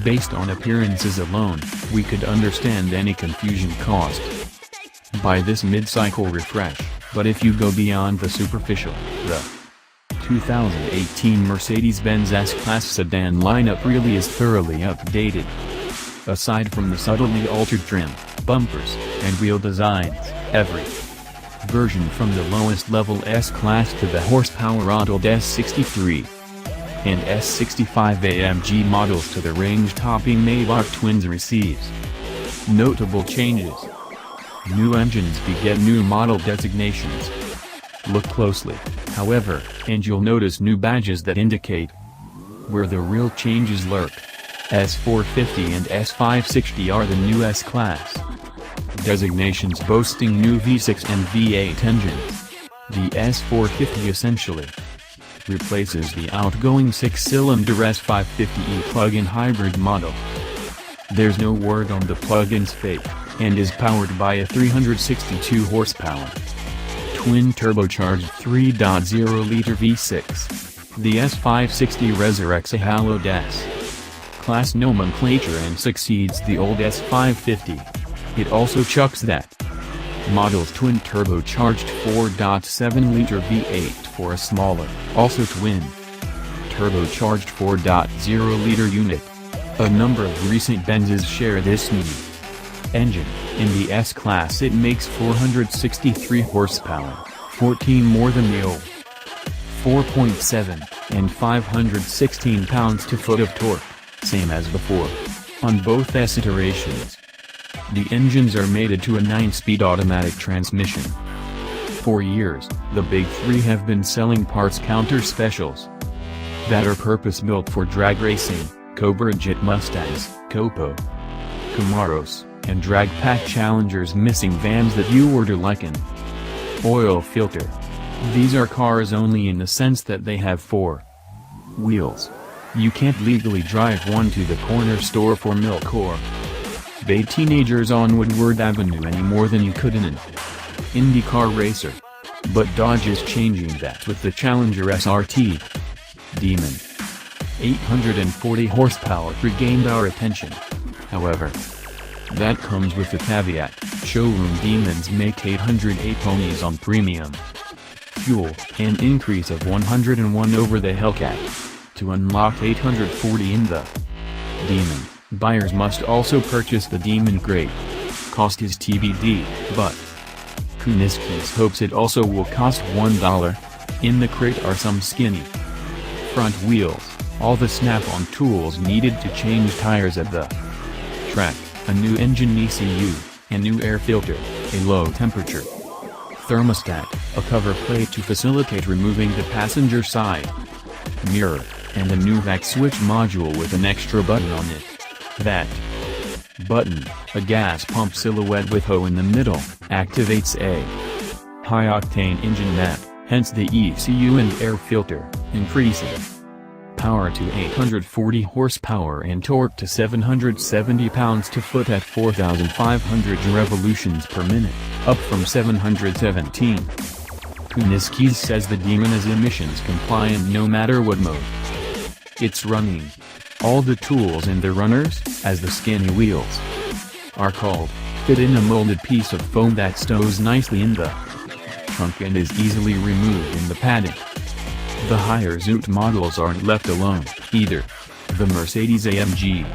Based on appearances alone, we could understand any confusion caused by this mid-cycle refresh, but if you go beyond the superficial, the 2018 Mercedes Benz S-Class sedan lineup really is thoroughly updated. Aside from the subtly altered trim, bumpers, and wheel designs, every version from the lowest level S-Class to the horsepower-throttled S63 and S65 AMG models to the range-topping Maybach twins receives notable changes. New engines beget new model designations. Look closely, however, and you'll notice new badges that indicate where the real changes lurk. S450 and S560 are the new S-Class designations boasting new V6 and V8 engines. The S450 essentially replaces the outgoing 6-cylinder S550e plug-in hybrid model. There's no word on the plug-in's fate, and is powered by a 362 horsepower twin-turbocharged 3.0-liter V6. The S560 resurrects a hallowed S-Class nomenclature and succeeds the old S550. It also chucks that model's twin-turbocharged 4.7-liter V8 for a smaller, also twin-turbocharged 4.0-liter unit. A number of recent Benzes share this new engine. In the S-Class it makes 463 horsepower, 14 more than the old 4.7, and 516 pounds-to-foot of torque, same as before, on both S iterations. The engines are mated to a 9-speed automatic transmission. For years, the Big Three have been selling parts counter specials that are purpose-built for drag racing: Cobra Jet Mustangs, Copo Camaros, and drag pack Challengers, missing vans that you order like an oil filter. These are cars only in the sense that they have 4 wheels. You can't legally drive one to the corner store for milk or bathe teenagers on Woodward Avenue any more than you could in an IndyCar racer. But Dodge is changing that with the Challenger SRT. Demon 840 horsepower regained our attention. However, that comes with a caveat: showroom demons make 808 ponies on premium fuel, an increase of 101 over the Hellcat. To unlock 840 in the Demon, buyers must also purchase the Demon Crate. Cost is TBD, but Kuniskis hopes it also will cost $1. In the crate are some skinny front wheels, all the snap-on tools needed to change tires at the track, a new engine ECU, a new air filter, a low-temperature thermostat, a cover plate to facilitate removing the passenger side mirror, and a new vac switch module with an extra button on it. That button, a gas pump silhouette with O in the middle, activates a high-octane engine map, hence the ECU and air filter, increasing power to 840 horsepower and torque to 770 pounds-to-foot at 4,500 revolutions per minute, up from 717. Kuniskis says the Demon is emissions compliant no matter what mode it's running. All the tools in the runners, as the skinny wheels are called, fit in a molded piece of foam that stows nicely in the trunk and is easily removed in the padding. The higher zoot models aren't left alone, either. The Mercedes-AMG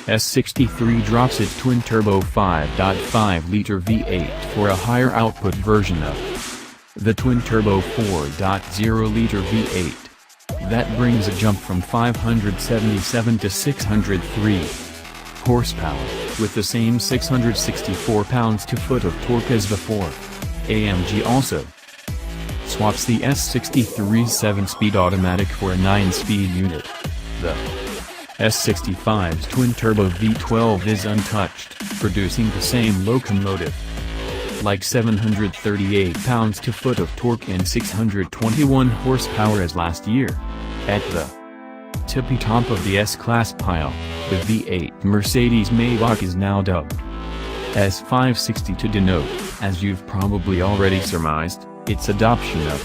S63 drops its twin-turbo 5.5-liter V8 for a higher output version of the twin-turbo 4.0-liter V8. That brings a jump from 577 to 603 horsepower, with the same 664 pounds-to-foot of torque as before. AMG also swaps the S63 7-speed automatic for a 9-speed unit. The S65's twin-turbo V12 is untouched, producing the same locomotive, like 738 pounds-to-foot of torque and 621 horsepower as last year. At the tippy top of the S-Class pile, the V8 Mercedes Maybach is now dubbed S560 to denote, as you've probably already surmised, its adoption of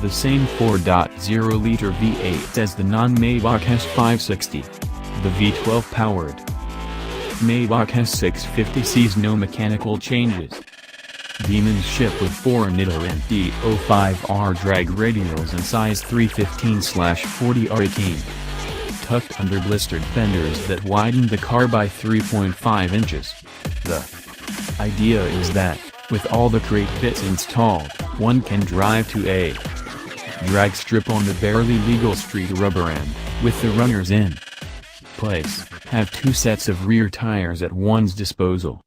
the same 4.0-liter V8 as the non-Maybach S560. The V12-powered Maybach S650 sees no mechanical changes. Demons ship with 4 Nitto and D05R drag radials and size 315/40R18. Tucked under blistered fenders that widen the car by 3.5 inches. The idea is that, with all the crate bits installed, one can drive to a drag strip on the barely legal street rubber end, with the runners in place, have 2 sets of rear tires at one's disposal,